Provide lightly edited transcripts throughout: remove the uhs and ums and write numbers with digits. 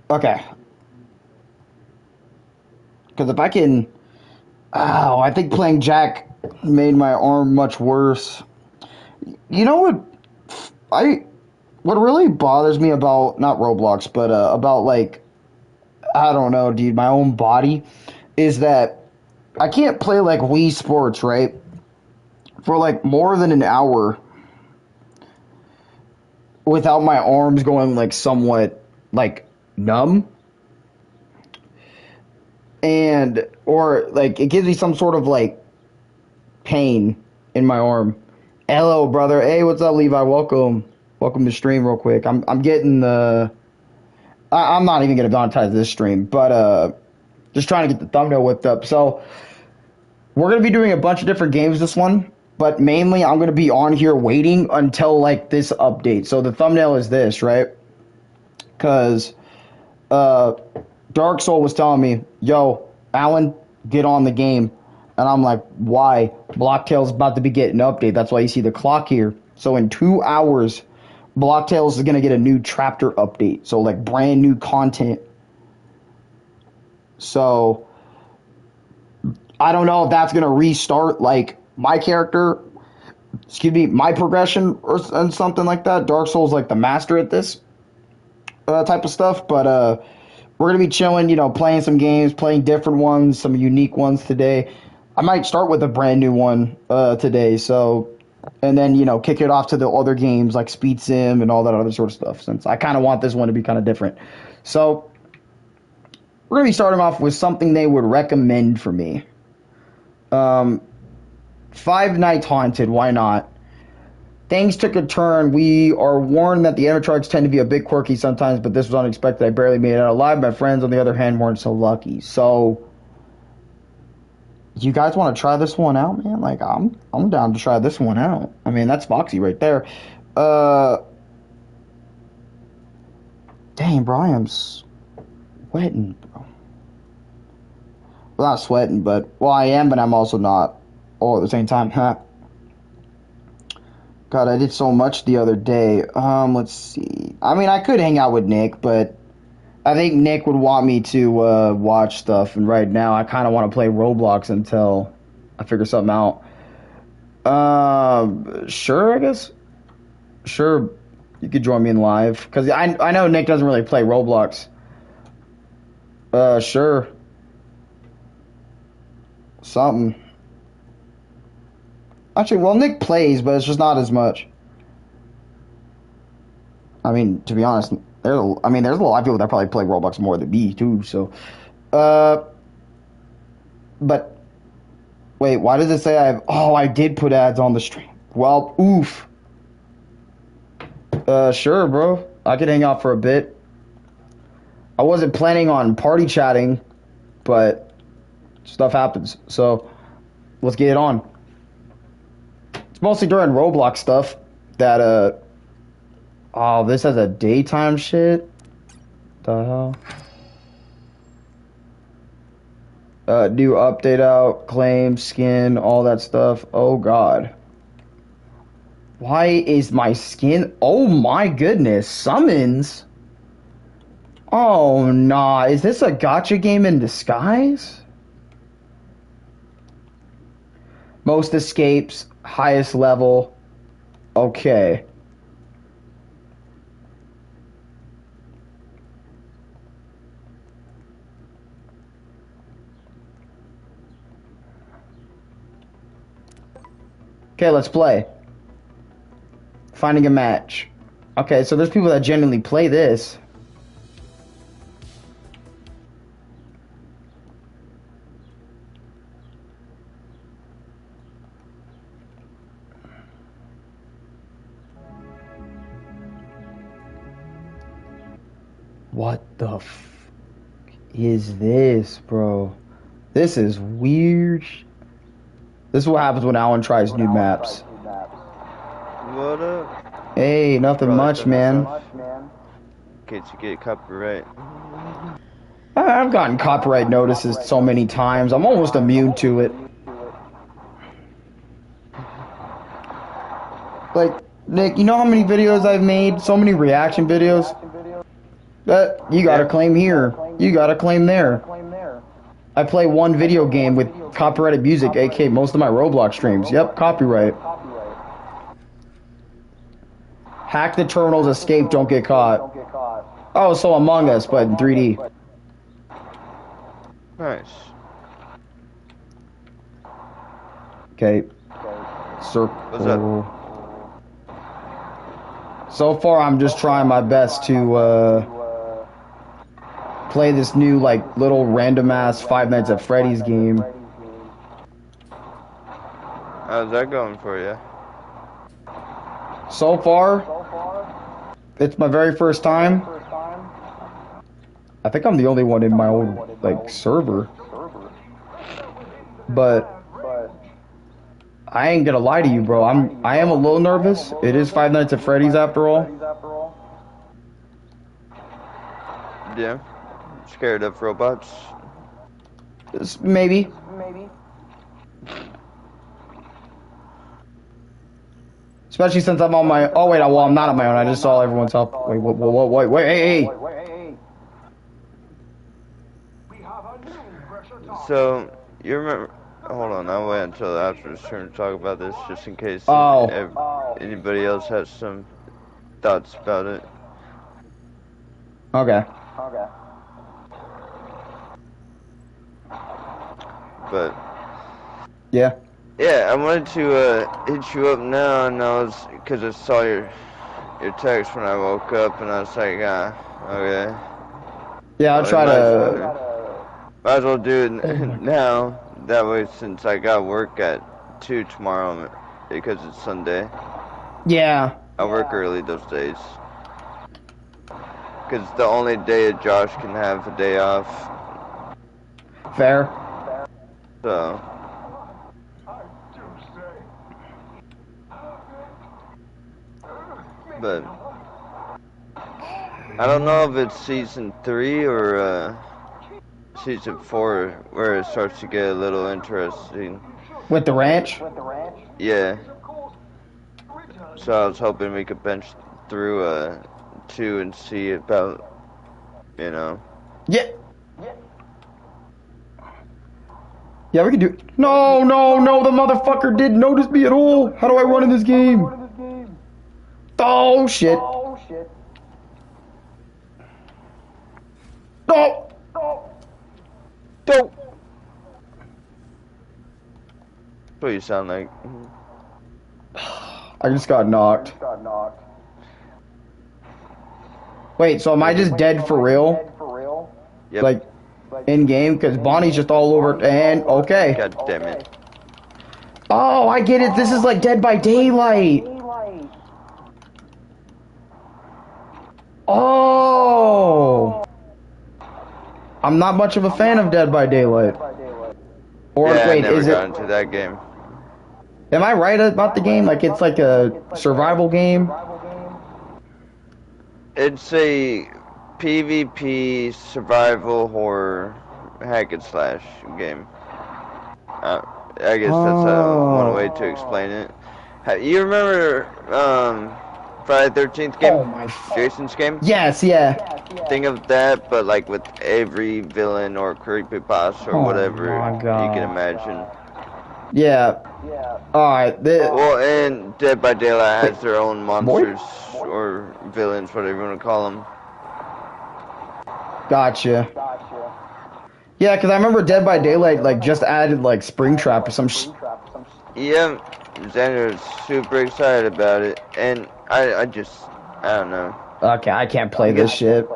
Okay. Because if I can... Oh, I think playing Jack made my arm much worse. You know what? I... What really bothers me about, not Roblox, but about, like, I don't know, dude, my own body, is that I can't play, like, Wii Sports, right? For, like, more than an hour without my arms going, like, somewhat, like, numb. And, or, like, it gives me some sort of, like, pain in my arm. Hello, brother. Hey, what's up, Levi? Welcome. Welcome to stream real quick. I'm getting the... I'm not even going to monetize this stream, but, just trying to get the thumbnail whipped up. So, we're going to be doing a bunch of different games this one, but mainly I'm going to be on here waiting until, like, this update. So, the thumbnail is this, right? Because, uh, Dark Soul was telling me, yo, Alan, get on the game. And I'm like, why? Blocktail's about to be getting an update. That's why you see the clock here. So in 2 hours, Blocktails is going to get a new chapter update. So like brand new content. So I don't know if that's going to restart like my character, excuse me, my progression or and something like that. Dark Souls like the master at this type of stuff. But we're going to be chilling, you know, playing some games, playing different ones, some unique ones today. I might start with a brand new one today. So, and then, you know, kick it off to the other games like Speed Sim and all that other sort of stuff, since I kind of want this one to be kind of different. So, we're going to be starting off with something they would recommend for me. Um, Five Nights Haunted, why not? Things took a turn. We are warned that the animatronics tend to be a bit quirky sometimes, but this was unexpected. I barely made it out alive. My friends, on the other hand, weren't so lucky. So, you guys want to try this one out, man? Like, I'm down to try this one out. I mean, that's Foxy right there. Uh, Dang, bro, I am sweating, bro. Well, not sweating, but well, I am, but I'm also not. All at the same time, huh? God, I did so much the other day. Let's see. I mean, I could hang out with Nick, but I think Nick would want me to watch stuff, and right now I kind of want to play Roblox until I figure something out. Sure, I guess. Sure, you could join me in live because I know Nick doesn't really play Roblox. Sure, something. Actually, well, Nick plays, but it's just not as much. I mean, to be honest, there's a lot of people that probably play Roblox more than me too. So, uh, but wait, why does it say I have? Oh, I did put ads on the stream. Well, oof. Sure, bro. I could hang out for a bit. I wasn't planning on party chatting, but stuff happens. So let's get it on. It's mostly during Roblox stuff that oh, this has a daytime shit. The hell? New update out, claim, skin, all that stuff. Oh god. Why is my skin? Oh my goodness, summons. Oh nah, is this a gotcha game in disguise? Most escapes, highest level. Okay. Okay, let's play. Finding a match. Okay, so there's people that genuinely play this. What the f is this, bro? This is weird. This is what happens when Alan tries new maps. What up? Hey, nothing Bro, much, man. can't you get copyright? I've gotten copyright notices so many times. I'm almost immune to it. Like, Nick, you know how many videos I've made? So many reaction videos. You got a Yeah. claim here. You got a claim there. I play one video game with copyrighted music, aka most of my Roblox streams. Yep, copyright. Hack the terminals, escape, don't get caught. Oh, so Among Us, but in 3D. Nice. Okay. What's up? Circle. So far, I'm just trying my best to play this new, like, little random ass Five Nights at Freddy's game. How's that going for you? So far, it's my very first time. I think I'm the only one in my own, like, server. But I ain't gonna lie to you, bro. I am a little nervous. It is Five Nights at Freddy's after all. Yeah. Scared of robots? Maybe. Especially since I'm on my. Oh wait, well I'm not on my own. I just saw everyone's help. Wait, hey. So, you remember... Hold on, I'll wait until after his turn to talk about this, just in case anybody else has some thoughts about it. Okay. But... Yeah. Yeah, I wanted to hit you up now, and because I saw your text when I woke up, and I was like, okay. Yeah, I'll try to. Might as well do it now. That way, since I got work at 2 tomorrow, because it's Sunday. Yeah. I work early those days. Because it's the only day Josh can have a day off. Fair. So. But I don't know if it's season 3 or season 4 where it starts to get a little interesting. With the ranch? Yeah. So I was hoping we could bench through 2 and see about, you know. Yeah. Yeah, we can do. No, the motherfucker didn't notice me at all. How do I run in this game? Oh shit. No. Don't. That's what you sound like. I just got knocked. Wait, so am I just dead for real? Yep. Like, in game? Because Bonnie's just all over. And, okay. God damn it. Oh, I get it. This is like Dead by Daylight. Oh. I'm not much of a fan of Dead by Daylight. Or, Yeah, wait, I never is got it. into that game. Am I right about the game? Like, it's like a survival game? It's a PvP survival horror hack and slash game. I guess that's one way to explain it. You remember Friday the 13th game? Oh my. Jason's game? Yes, yeah. Think of that, but like with every villain or creepypasta or whatever my you God. can imagine. Yeah. Alright. Well, and Dead by Daylight has their own monsters or villains, whatever you want to call them. Gotcha. Yeah, because I remember Dead by Daylight, like, just added, like, Springtrap or some Yeah, Xander's super excited about it, and I don't know. Okay, I can't play this shit.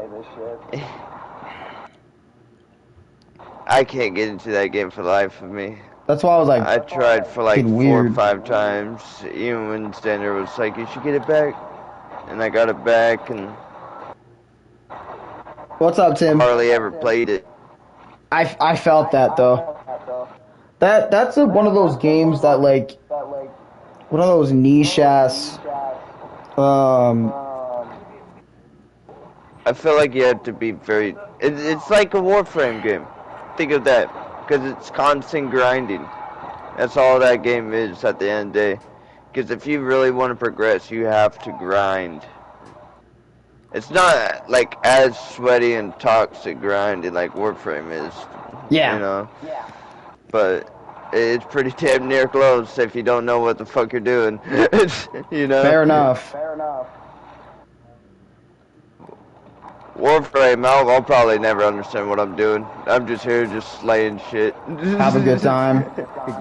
I can't get into that game for the life of me. That's why I was like, I tried for like 4 weird. or 5 times, even when Xander was like, you should get it back. And I got it back, and what's up, Tim? hardly ever played it. I felt that, though. That's one of those games that, like, one of those niche-ass, I feel like you have to be very... It's like a Warframe game. Think of that. Because it's constant grinding. That's all that game is at the end of the day. Because if you really want to progress, you have to grind. It's not like as sweaty and toxic grindy like Warframe is, you Yeah. know. But it's pretty damn near close if you don't know what the fuck you're doing. You know. Fair enough. Warframe, I'll probably never understand what I'm doing. I'm just here just slaying shit. Have a good time.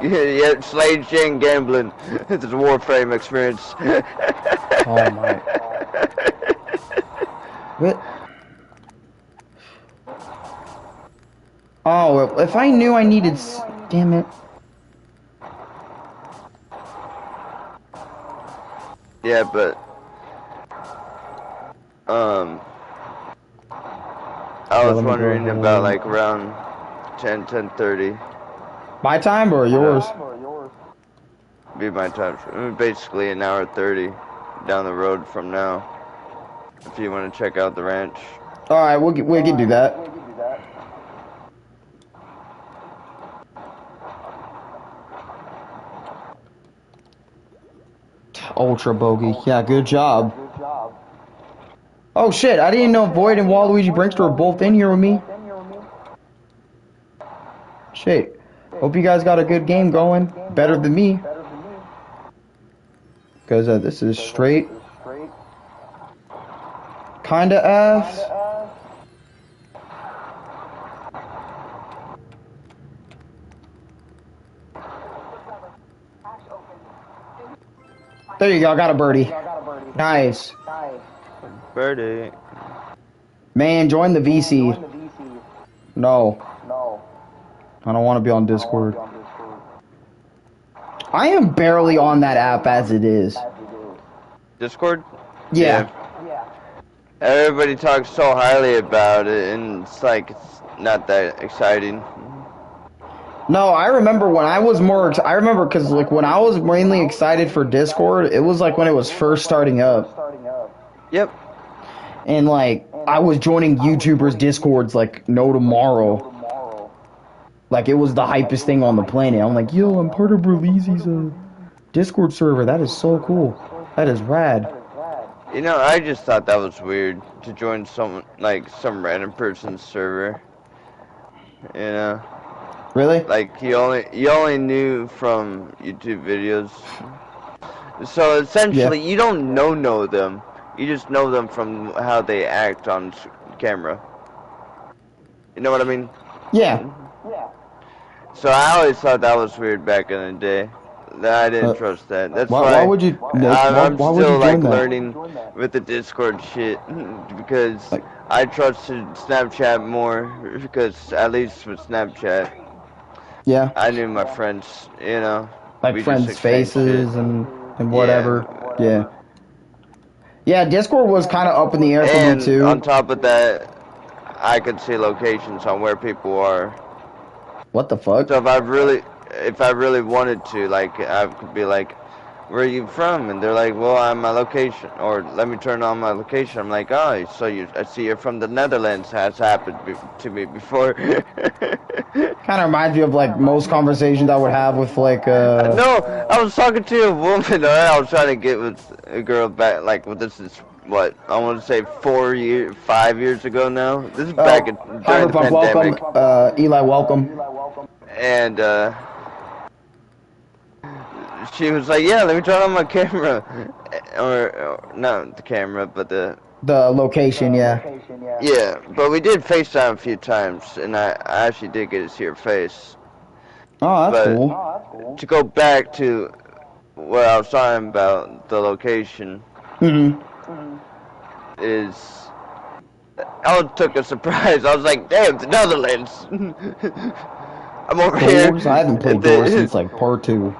Yeah, slaying shit and gambling. It's a Warframe experience. Oh my. What? Oh, if I knew I needed... Damn it. Yeah, but... I Yeah, was let me go wondering about ahead. like around 10:30. My time or yours? Be my time. Basically an hour 30 down the road from now. If you want to check out the ranch. Alright, we can do that. Ultra bogey. Yeah, good job. Oh shit, I didn't know Void and Waluigi Brinkster were both in here with me. Shit. Hope you guys got a good game going. Better than me. Because this is straight. Kinda ass. There you go, got a birdie. Nice. Birdie. Man, join the VC. No. I don't want to be on Discord. I am barely on that app as it is. Discord? Yeah. Everybody talks so highly about it, and it's like it's not that exciting. No, I remember when I was more. I remember because like when I was mainly excited for Discord, it was like when it was first starting up. Yep. And like I was joining YouTubers' Discords like no tomorrow. Like it was the hypest thing on the planet. I'm like, yo, I'm part of Berleezy's Discord server. That is so cool. That is rad. You know, I just thought that was weird to join some random person's server. You know, Really? like you only knew from YouTube videos. So essentially, Yeah. you don't know them. You just know them from how they act on camera. You know what I mean? Yeah. So I always thought that was weird back in the day. I didn't trust that. That's Why why would you? I'm Why would you still join like that? learning with the Discord shit because Like, I trusted Snapchat more because at least with Snapchat yeah. I knew my friends. You know, Like we just friends' exchanged shit. faces and Yeah. whatever. Yeah. Yeah, Discord was kind of up in the air for me And on too. top of that, I could see locations on where people are. What the fuck? So if I really wanted to, like, I could be like, "Where are you from?" And they're like, "Well, I'm my location," or "Let me turn on my location." I'm like, "Oh, so I see you're from the Netherlands." Has happened to me before. Kind of reminds me of like most conversations I would have with like No, I was talking to a woman. I was trying to get with a girl back. Like, well, this is what I want to say 5 years ago now. This is back during the Cyberpunk. Welcome, pandemic, Eli. Welcome. and she was like, "Yeah, let me turn on my camera," or not the camera, but the The location, yeah. yeah. But we did FaceTime a few times, and I actually did get to see her face. Oh, that's But cool. to go back to what I was talking about, the location Mm-hmm. is. I was took a surprise. I was like, "Damn, the Netherlands!" I'm over here. Doors? I haven't played Doors since like part 2.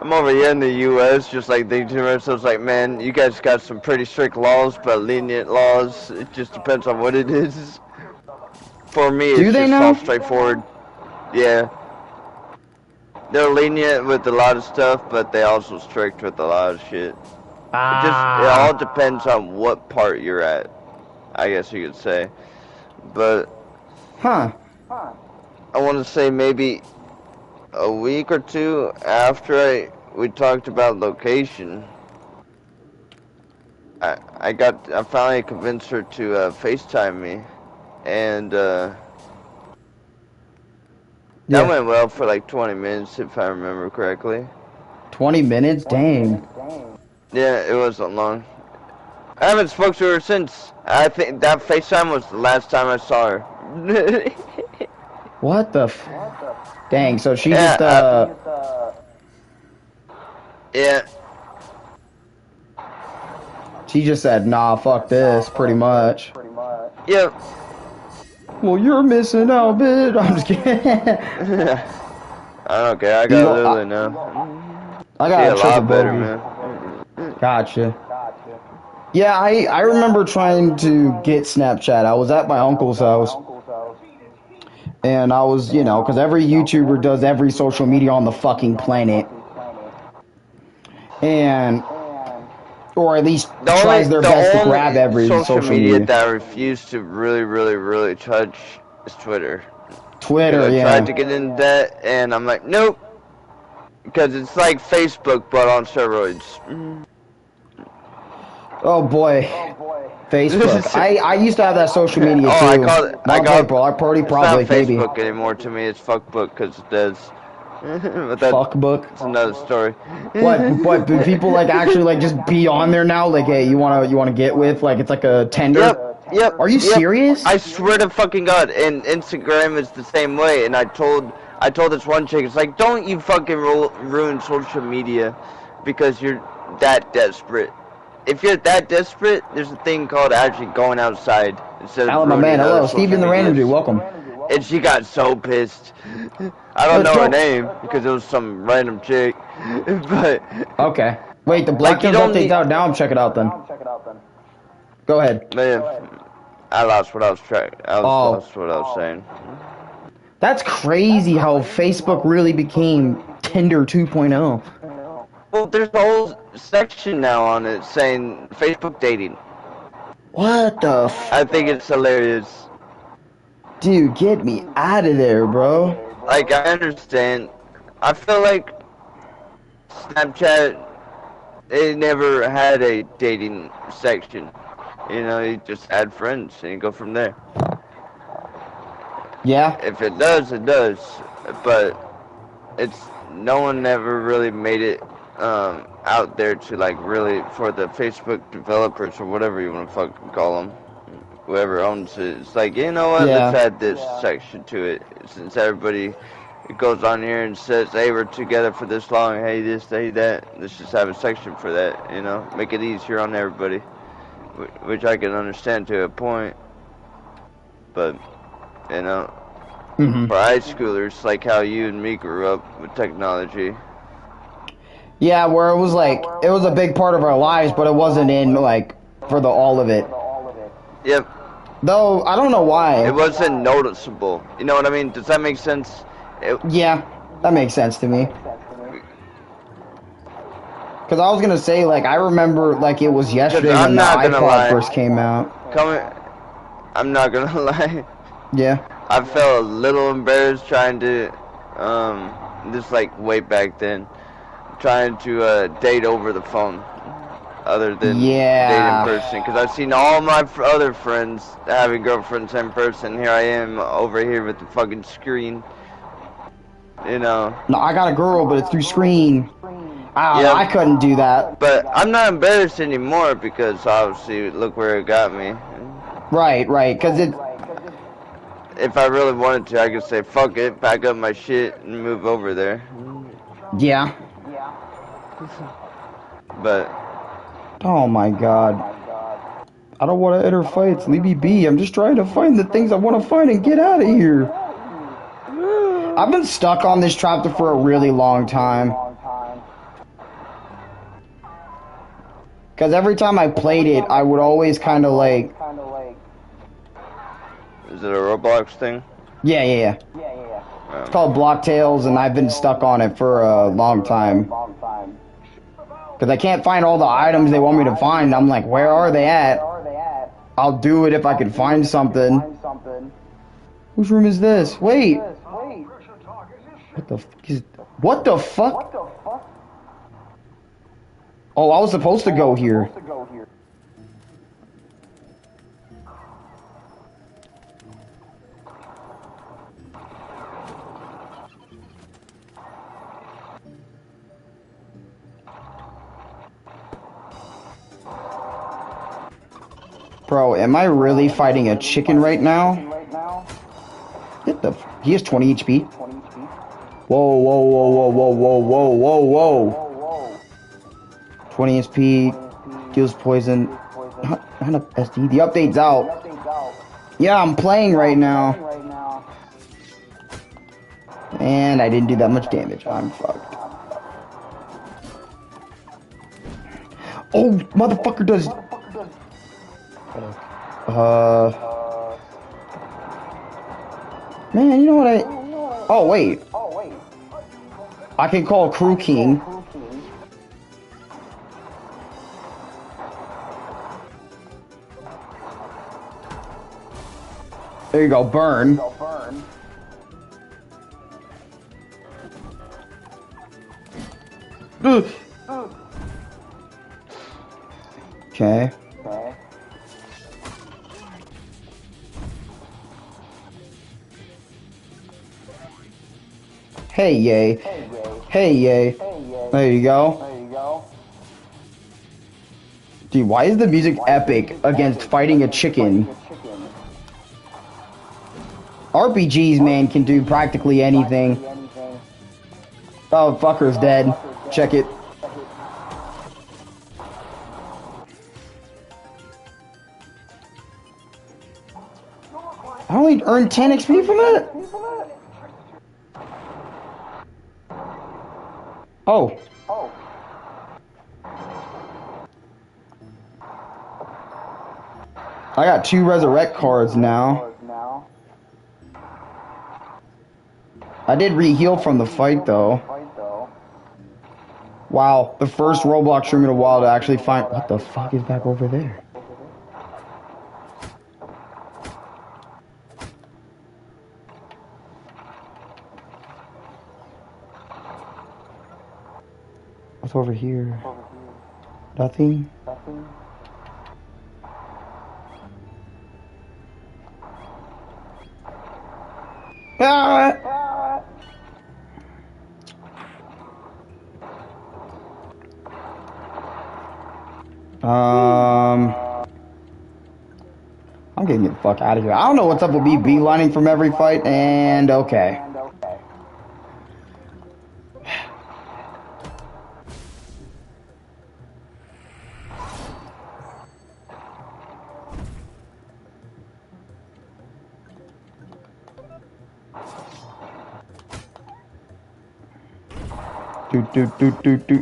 I'm over here in the U.S. just like thinking to myself, like, man, you guys got some pretty strict laws, but lenient laws. It just depends on what it is. For me, Do it's they just all now? straightforward. Yeah, they're lenient with a lot of stuff, but they also strict with a lot of shit. It all Ah. depends on what part you're at, I guess you could say. But Huh. I want to say maybe a week or two after we talked about location, I I finally convinced her to FaceTime me, and that Yeah. went well for like 20 minutes, if I remember correctly. 20 minutes? Dang. Yeah, it wasn't long. I haven't spoke to her since. I think that FaceTime was the last time I saw her. What the f... Dang, so she just, Yeah, yeah. she just said, nah, fuck this, pretty much. Yep. Well, you're missing out, bitch. I'm just kidding. I don't care. I got Eagle, Lily now. I She got a a triple lot better, bogey. man. Gotcha. Yeah, I remember trying to get Snapchat. I was at my uncle's house. And I was, you know, because every YouTuber does every social media on the fucking planet. And, or at least tries their best to The grab only every social social media media. that I refuse to really touch is Twitter. Because Twitter, I tried to yeah. get into that, and I'm like, nope. Because it's like Facebook, but on steroids. Oh boy. Facebook. I used to have that social media Oh, too. I Wanna play call Party? it's not Probably, maybe. Facebook anymore to me. It's fuckbook because it does. But Fuck book. that's another story. What? Do people like actually like just be on there now? Like, hey, you wanna get with? Like, it's like a Tinder. Are you Yep. serious? I swear to fucking God, and Instagram is the same way. And I told this one chick, it's like, don't you fucking ruin social media because you're that desperate. If you're that desperate, there's a thing called actually going outside instead of Hello, my man. ruining other Hello, social Steven the Random medias. Dude. Welcome. And she got so pissed. I don't know her Don't. name because it was some random chick, but Okay. Wait, the like Black you Tails don't update's need. out now. Check it out then. Go ahead. Man, I lost what I was Oh, lost what I was saying. that's crazy how Facebook really became Tinder 2.0. Well, there's a whole section now on it saying Facebook dating. What the I think it's hilarious. Dude, get me out of there, bro. Like, I understand. I feel like Snapchat, it never had a dating section. You know, you just add friends and you go from there. Yeah? If it does, it does. But it's no one ever really made it out there to like really for the Facebook developers or whatever you want to fucking call them, whoever owns it. It's like, you know what? Let's Yeah. add this section to it since everybody goes on here and says, hey, we're together for this long. Hey, this, hey, that. Let's just have a section for that. You know, make it easier on everybody, which I can understand to a point. But you know, Mm-hmm. for high schoolers, like how you and me grew up with technology. Yeah, where it was a big part of our lives, but it wasn't in, like, for the all of it. Yep. Though, I don't know why. It wasn't noticeable. You know what I mean? Does that make sense? Yeah, that makes sense to me. Because I was going to say, like, I remember, like, it was yesterday when I'm the not gonna iPod lie. first came out. I'm not gonna lie. Yeah. I felt a little embarrassed trying to, just like way back then, trying to date over the phone, other than date in Yeah. person. Because I've seen all my other friends having girlfriends in person. Here I am over here with the fucking screen. You know. No, I got a girl, but it's through screen. I couldn't do that. But I'm not embarrassed anymore because obviously look where it got me. Right, because it... If I really wanted to, I could say, fuck it, pack up my shit and move over there. Yeah. But... Oh my god. I don't want to enter fights. Leave me be. I'm just trying to find the things I want to find and get out of here. I've been stuck on this chapter for a really long time. Because every time I played it, I would always kind of like... Is it a Roblox thing? Yeah. It's called Block Tales, and I've been stuck on it for a long time. Because I can't find all the items they want me to find. I'm like, where are they at? I'll do it if I can find something. Whose room is this? Wait. What the fuck is... What the fuck? Oh, I was supposed to go here. Bro, am I really fighting a chicken right now? He has 20 HP. Whoa, whoa, whoa, whoa, whoa, whoa, whoa, whoa, whoa. 20 HP, deals poison. Not a SD. The update's out. Yeah, I'm playing right now. And I didn't do that much damage. I'm fucked. Oh, motherfucker does... Man, you know what Oh, wait. I can call Crew King. There you go, burn. Okay. Hey, yay. Hey, yay. There you go. Dude, why is the music epic against fighting a chicken? RPGs, man, can do practically anything. Oh, fucker's dead. Check it. I only earned 10 XP from it? Oh. I got 2 resurrect cards now. I did re-heal from the fight though. Wow, the first Roblox stream in a while to actually find... What the fuck is back over there? What's over here? Nothing? Ah! I'm getting the fuck out of here. I don't know what's up with me beelining from every fight, and okay.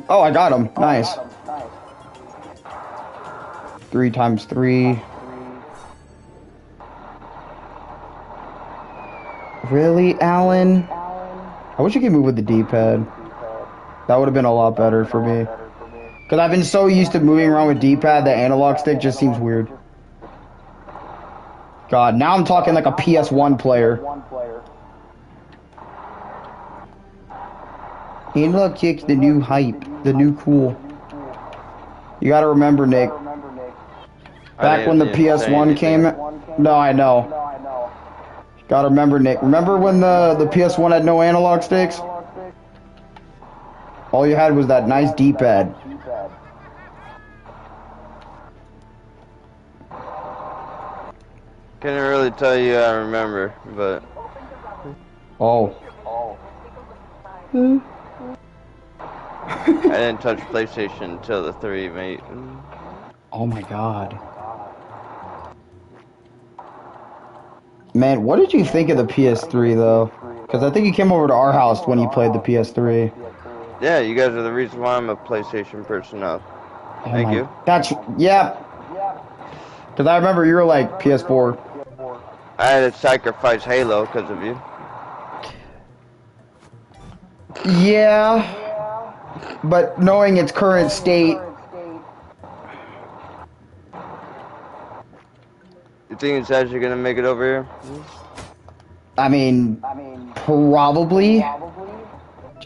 Oh, I got him. Nice. 3 times 3. Really, Alan? I wish you could move with the D-pad. That would have been a lot better for me. Because I've been so used to moving around with D-pad, the analog stick just seems weird. God, now I'm talking like a PS1 player. Analog kick's the new hype, the new cool. You gotta remember, Nick. Back when the PS1 came... No, I know. Gotta remember, Nick. Remember when the PS1 had no analog sticks? All you had was that nice D-pad. Couldn't really tell you I remember, but... Oh. I didn't touch PlayStation until the 3, mate. Oh my god. Man, what did you think of the PS3 though? Because I think you came over to our house when you played the PS3. Yeah, you guys are the reason why I'm a PlayStation person now. Thank you. That's, yeah. Because I remember you were like PS4. I had to sacrifice Halo because of you. Yeah. But knowing its current state... You think it's actually gonna make it over here? I mean, probably.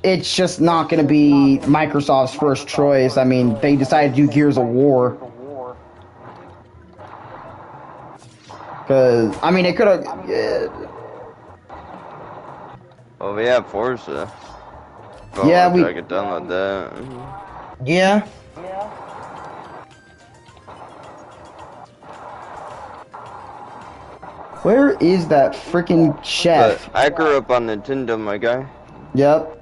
It's just not gonna be Microsoft's first choice. I mean, they decided to do Gears of War. Because, I mean, it could have... Oh, we have Forza. Oh, yeah, I could download that. Yeah. Where is that freaking But chef? I grew up on Nintendo, my guy. Yep.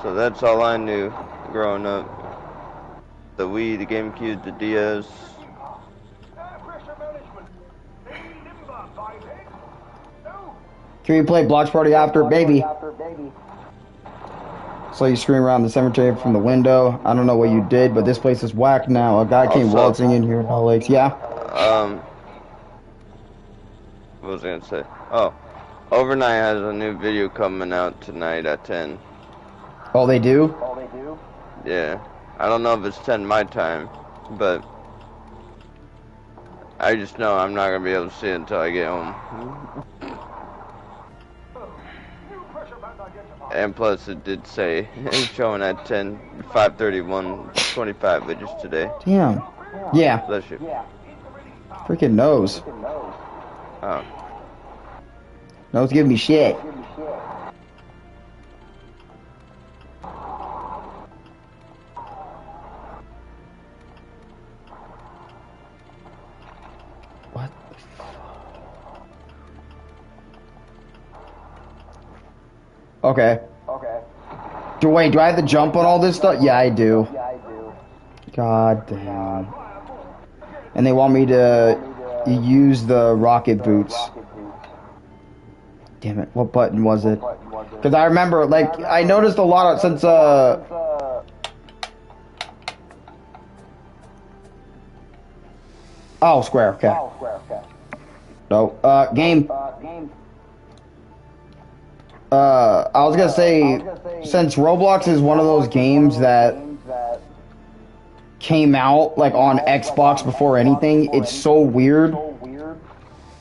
So that's all I knew growing up. The Wii, the GameCube, the DS. Can we play Blox Party after, baby? So you scream around the cemetery from the window. I don't know what you did, but this place is whack now. A guy came Also, waltzing in here in all lakes. Yeah. what was I gonna say? Oh, Overnight has a new video coming out tonight at 10. Oh, they do? Yeah. I don't know if it's 10 my time, but I just know I'm not gonna be able to see it until I get home. And plus, it did say it's showing at 10, 5:31, 25, which is today. Damn. Yeah. Bless you. Freaking nose. Oh. Nose giving me shit. What the fuck? Okay. Wait, do I have to jump on all this stuff? Yeah, I do. God damn. And they want me to use the rocket boots. Damn it, what button was it? Because I remember, like, I noticed a lot of, since, oh, square, okay. No, game. I was gonna say, since Roblox is one of those games that came out, like, on Xbox before anything, it's so weird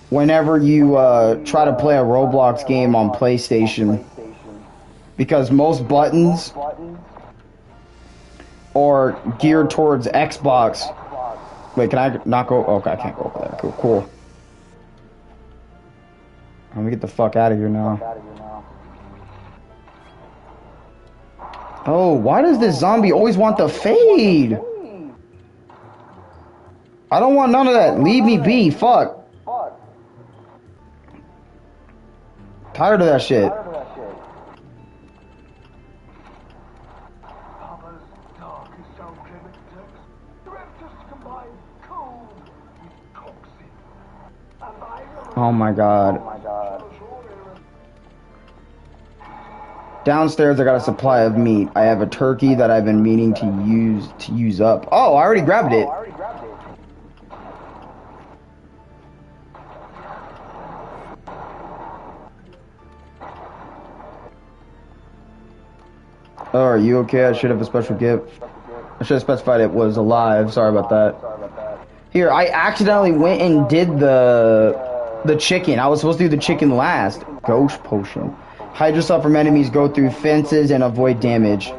whenever you, try to play a Roblox game on PlayStation. Because most buttons are geared towards Xbox. Wait, can I not go? Okay, I can't go over there. Cool. Let me get the fuck out of here now. Oh, why does this zombie always want the fade? I don't want none of that. Leave me be. Fuck. Tired of that shit. Oh my god. Downstairs I got a supply of meat. I have a turkey that I've been meaning to use up. Oh, I already grabbed it. Oh, are you okay? I should have a special gift. I should have specified it was alive. Sorry about that. Here, I accidentally went and did the chicken. I was supposed to do the chicken last. Ghost potion. Hide yourself from enemies, go through fences, and avoid damage.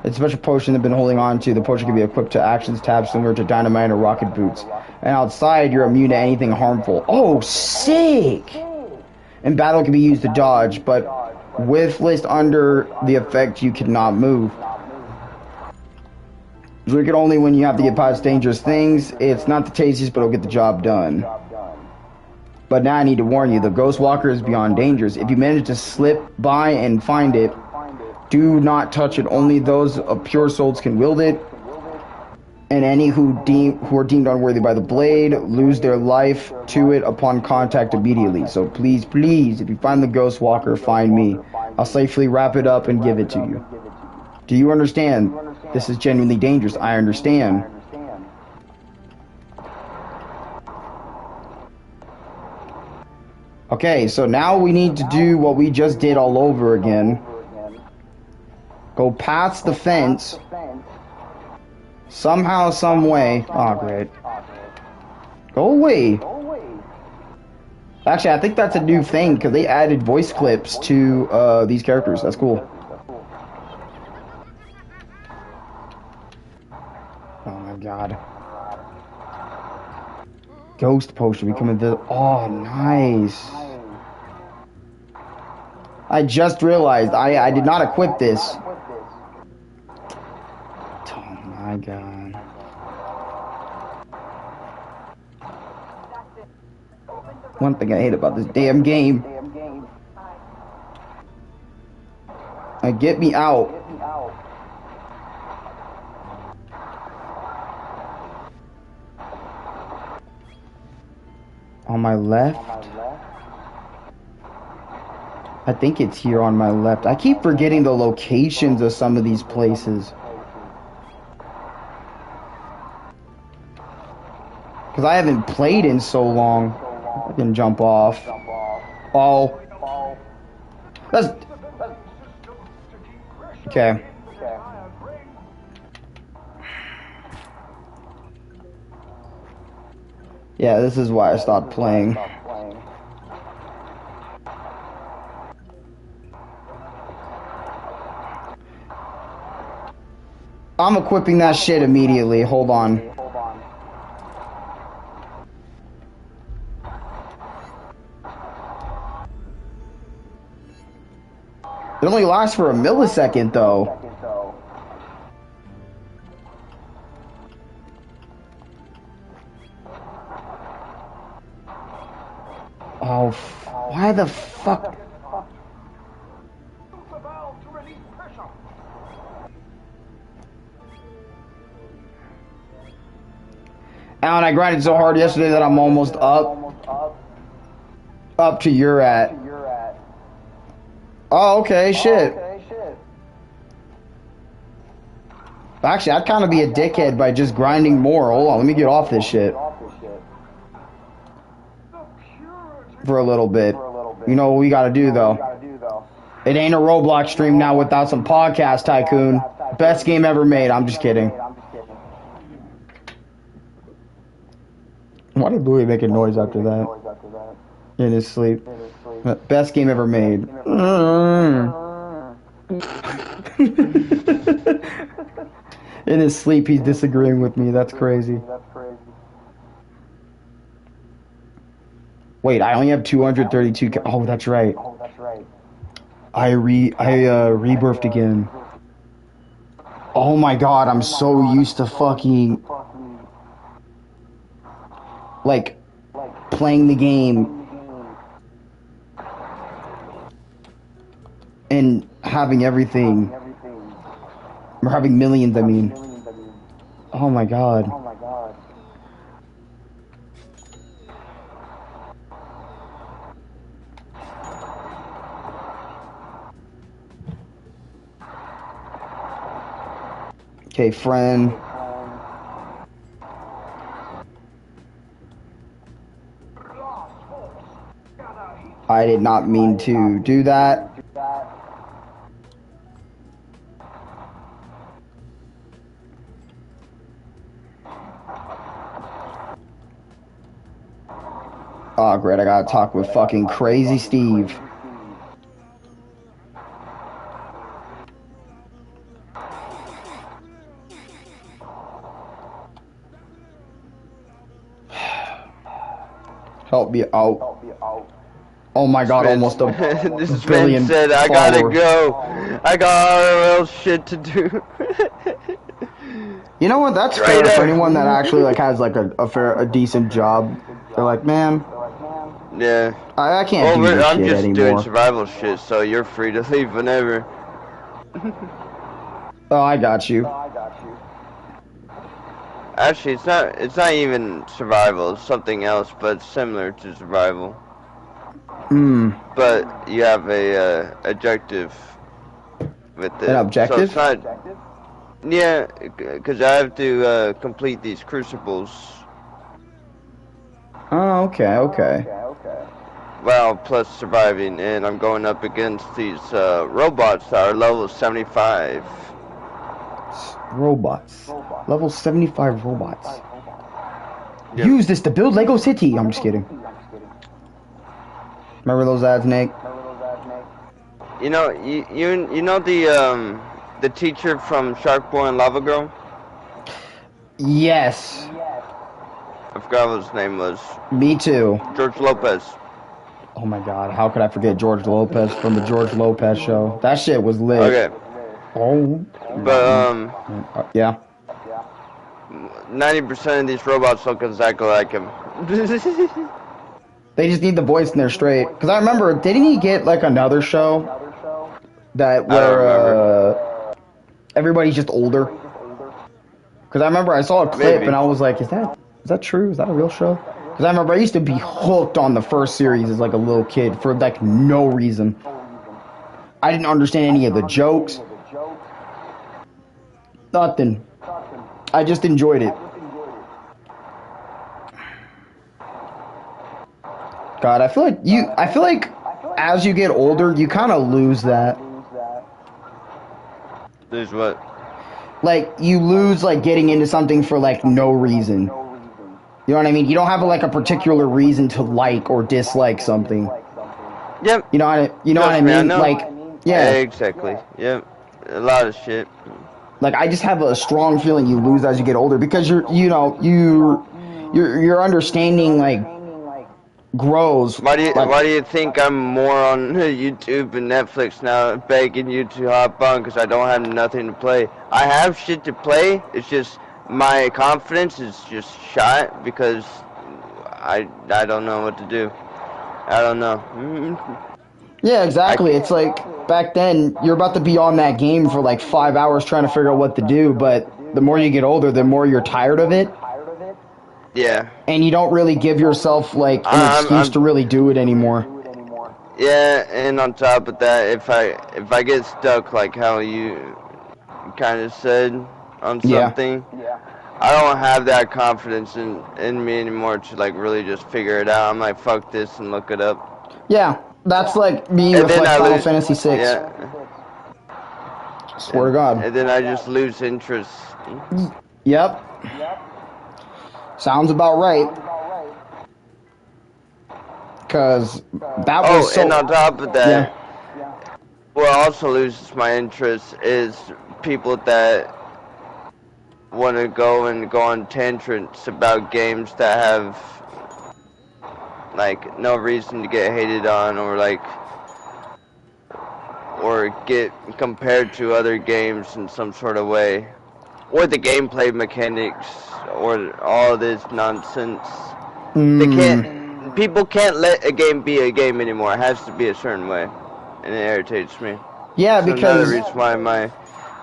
It's a special potion they've been holding on to. The potion can be equipped to actions tabs similar to dynamite or rocket boots. And outside, you're immune to anything harmful. Oh, sick! In battle, it can be used to dodge, but with list under the effect, you cannot move. Drink it only when you have to get past dangerous things. It's not the tastiest, but it'll get the job done. But now I need to warn you, the Ghost Walker is beyond dangers. If you manage to slip by and find it, do not touch it. Only those of pure souls can wield it. And any who are deemed unworthy by the blade lose their life to it upon contact immediately. So please, if you find the Ghost Walker, find me. I'll safely wrap it up and give it to you. Do you understand? This is genuinely dangerous. I understand. Okay, so now we need to do what we just did all over again. Go past the fence. Somehow, some way. Oh, great. Go away. Actually, I think that's a new thing, because they added voice clips to these characters. That's cool. Oh my god. Ghost potion becoming the. Oh, nice. I just realized I did not equip this. Oh my god. One thing I hate about this damn game. Get me out. On my left? I think it's here on my left. I keep forgetting the locations of some of these places. Because I haven't played in so long. I can jump off. Oh. That's... Okay. Yeah, this is why I stopped playing. I'm equipping that shit immediately. Hold on. It only lasts for a millisecond, though. Oh, why the fuck? Alan, I grinded so hard yesterday that I'm almost up to you're at. Oh, okay, shit. Actually, I'd kind of be a dickhead by just grinding more. Hold on, let me get off this shit. For a little bit. You know what we gotta do, though? It ain't a Roblox stream now without some podcast tycoon. Best game ever made. I'm just kidding. Why did Louis make a noise after that? In his sleep. Best game ever made. In his sleep, he's disagreeing with me. That's crazy. Wait, I only have 232. Oh, that's right. I rebirthed again. Oh my god, I'm so used to fucking like playing the game and having everything. Or having millions, I mean. Oh my god. Okay, friend. I did not mean to do that. Oh, great, I gotta talk with fucking Crazy Steve. Help me out. Oh my god, almost a This billion man said, I gotta go. I got real shit to do. You know what? That's fair for anyone that actually like has like a decent job. They're like, man, yeah. I can't do this I'm shit just anymore. doing survival shit, so you're free to leave whenever. Oh, I got you. Actually, it's not even survival. It's something else, but similar to survival. But you have a objective with it. An objective? So it's not. Yeah, because I have to complete these crucibles. Oh, okay. Well, plus surviving, and I'm going up against these robots that are level 75. Robots. Level 75 robots. Yep. Use this to build Lego City. I'm just kidding. Remember those ads, Nick? You know, you know the teacher from Shark Boy and Lava Girl? Yes. I forgot what his name was. Me too. George Lopez. Oh my god, how could I forget George Lopez from the George Lopez show? That shit was lit. Okay. Oh. But yeah. 90% of these robots look exactly like him. They just need the voice and they're straight. Because I remember, didn't he get like another show that I don't where remember. everybody's just older? Because I remember I saw a clip Maybe. and I was like, is that true? Is that a real show? Because I remember I used to be hooked on the first series as like a little kid for like no reason. I didn't understand any of the jokes. Nothing. I just enjoyed it. God, I feel like as you get older, you kind of lose that. There's what? Like you lose like getting into something for like no reason. You know what I mean? You don't have like a particular reason to like or dislike something. Yep. You know what I Trust me, I mean? know. Like yeah. Exactly. Yep. A lot of shit. Like I just have a strong feeling you lose as you get older because your understanding like grows. Like Why do you think I'm more on YouTube and Netflix now, begging you to hop on? Because I don't have nothing to play. I have shit to play. It's just my confidence is just shot because I don't know what to do. I don't know. yeah, I exactly. It's like back then you're about to be on that game for like 5 hours trying to figure out what to do, but the more you get older, the more you're tired of it, yeah. and you don't really give yourself like an excuse I'm to really do it anymore. yeah, and on top of that, if I get stuck like how you kind of said on Yeah. something, I don't have that confidence in me anymore to like really just figure it out. I'm like, fuck this and look it up. Yeah, that's like me And with then like I Final lose, Fantasy VI. yeah, Swear to God. and then I just lose interest. Yep. Sounds about right. Cause that was Oh, and so. on top of Yeah. that, what also loses my interest is people that want to go on tangents about games that have like no reason to get hated on or get compared to other games in some sort of way, or the gameplay mechanics, or all this nonsense. They Hmm. can't. People can't let a game be a game anymore. It has to be a certain way, and it irritates me. Yeah, It's another because reason why my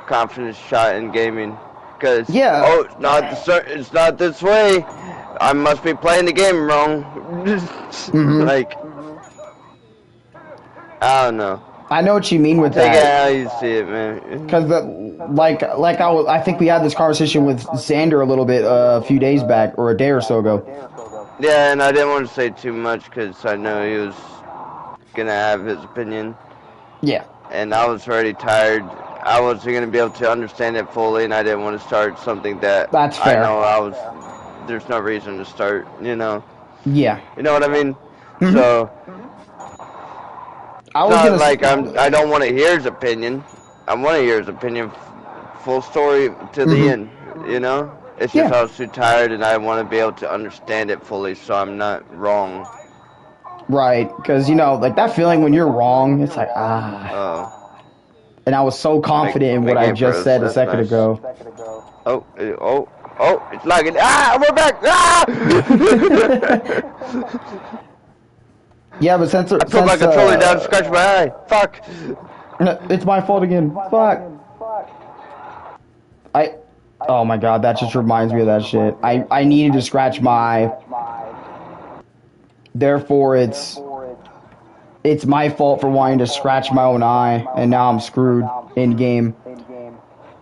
confidence shot in gaming. Because yeah. oh, it's not this way. I must be playing the game wrong. Hmm. Like I don't know. I know what you mean with Take it that. how you see it, man. Cause I think we had this conversation with Xander a little bit a few days back or a day or so ago. Yeah, and I didn't want to say too much because I know he was gonna have his opinion, Yeah, and I was already tired. I wasn't gonna be able to understand it fully, and I didn't want to start something that that's I fair. know I was. There's no reason to start, you know. Yeah. You know what I mean? Hmm. So I it's was not gonna. like I don't want to hear his opinion. I want to hear his opinion, full story to the Hmm. end. You know. It's just Yeah. I was too tired, and I want to be able to understand it fully, so I'm not wrong. Right. Because like that feeling when you're wrong, it's like Oh, And I was so confident in my what I game just froze. said a That's second nice. ago. Oh, it's lagging. Ah, we're back. Ah! Yeah, but I put my controller down and scratched my eye. Fuck. it's my fault again. Fuck. I. Oh my god, that just reminds me of that shit. I needed to scratch my eye. Therefore, it's my fault for wanting to scratch my own eye, and now I'm screwed in game.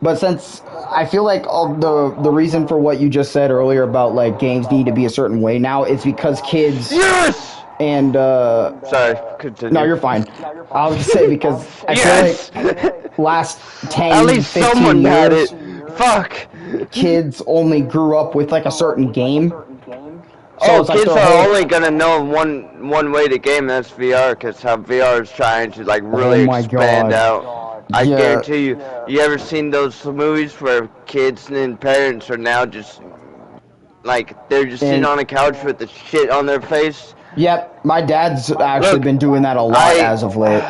But since I feel like all the reason for what you just said earlier about like games need to be a certain way now, it's because kids Yes. and Sorry. no, Continue. you're fine. I was gonna say because I feel Yes. like last At 10, least 15 someone had it. years, Fuck. kids only grew up with like a certain game. So Oh, it's like kids their are whole only gonna know one way to game. That's VR, cause how VR is trying to like oh really my expand god. out. I Yeah. guarantee you. You ever seen those movies where kids and parents are now just like they're just sitting And on a couch with the shit on their face? yep, my dad's actually Look, been doing that a lot I. as of late.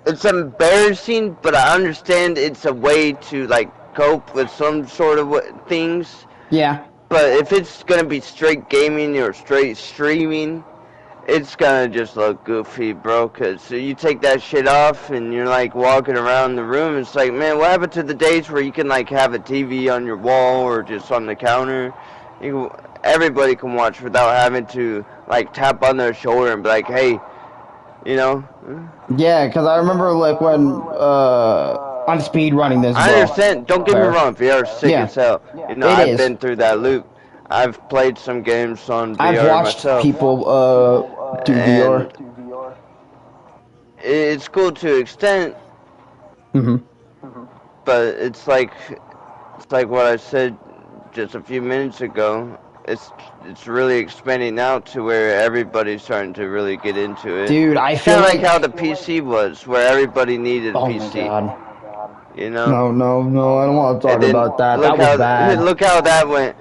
It's embarrassing, but I understand it's a way to like cope with some sort of things. Yeah. But if it's gonna be straight gaming or straight streaming, it's gonna just look goofy, bro. Cause so you take that shit off and you're like walking around the room. It's like, man, what happened to the days where you can like have a TV on your wall or just on the counter? Everybody can watch without having to like tap on their shoulder and be like, hey, you know. Yeah, because I remember like when I'm speed running this, I bro. understand. Don't get me Fair. wrong. VR is sick Yeah, as hell. it I've is. been through that loop. I've played some games on I've VR watched myself, people do VR. and it's cool to an extent, Hmm. but it's like what I said just a few minutes ago. It's really expanding out to where everybody's starting to really get into it. Dude, I It's kind feel of like like. how the PC was, where everybody needed a Oh my PC, god. you know. No, no, no, I don't want to And talk then about that. That was bad. look how that went.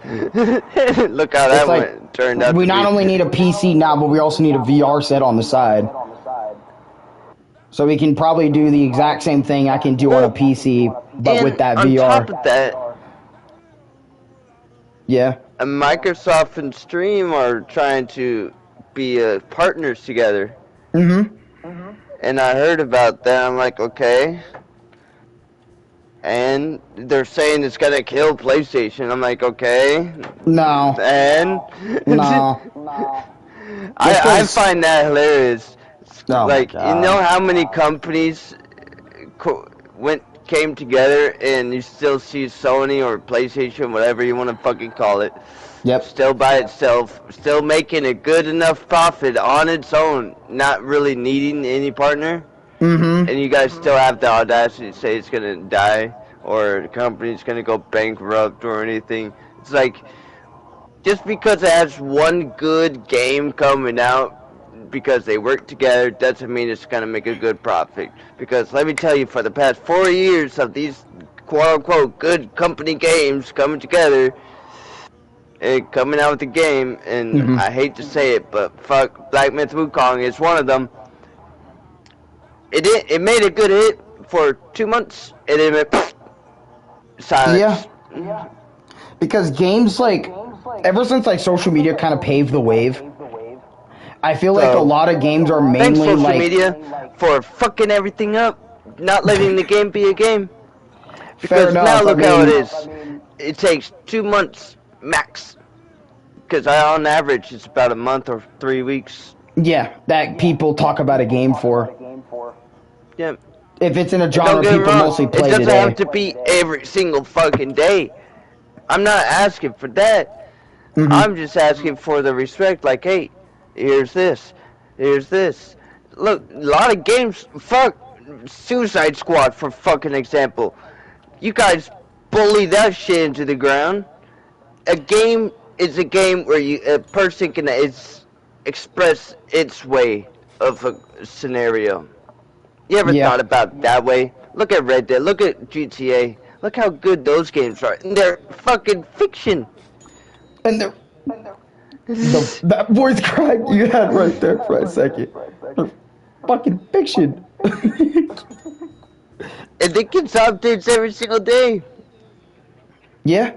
Look how It's that like went. Turned out we to not be. only need a PC now, but we also need a VR set on the side. So we can probably do the exact same thing I can do on a Well, PC, but with and that on top VR. of that, Yeah. Microsoft and Stream are trying to be partners together. Mm-hmm. And I heard about that. I'm like, okay. And they're saying it's gonna kill PlayStation. I'm like, okay. No. And No. Just I because. find that hilarious. Oh my Like, you know god. how many companies came together, and you still see Sony or PlayStation, whatever you want to fucking call it, Yep. still by itself, still making a good enough profit on its own, not really needing any partner, Mm-hmm. and you guys still have the audacity to say it's gonna die or the company's gonna go bankrupt or anything. It's like, just because it has one good game coming out because they work together doesn't mean it's going to make a good profit. Because let me tell you, for the past 4 years of these quote unquote good company games coming together and coming out with the game, and Mm-hmm. I hate to say it, but fuck, Black Myth Wukong is one of them. It made a good hit for 2 months, and then it went Yeah. silence. Because games like ever since like social media kind of paved the wave, I feel like a So, lot of games are thanks mainly social like media for fucking everything up, not letting the game be a game. fair Because now enough. I look how it mean, is. It takes 2 months max. Because on average it's about a month or 3 weeks. yeah, that people talk about a game for. Yeah. If it's in a And don't genre get me people wrong, mostly it play doesn't have today. to be every single fucking day. I'm not asking for that. Mm-hmm. I'm just asking for the respect. Like, hey, here's this. Here's this. Look, a lot of games, fuck, Suicide Squad for fucking example. You guys bully that shit into the ground. A game is a game where a person can express its way of a scenario. You ever Yeah, thought about it that way? Look at Red Dead. Look at GTA. Look how good those games are. And they're fucking fiction. and the that voice crack you had right there for a second, fucking fiction. And they get updates every single day. Yeah,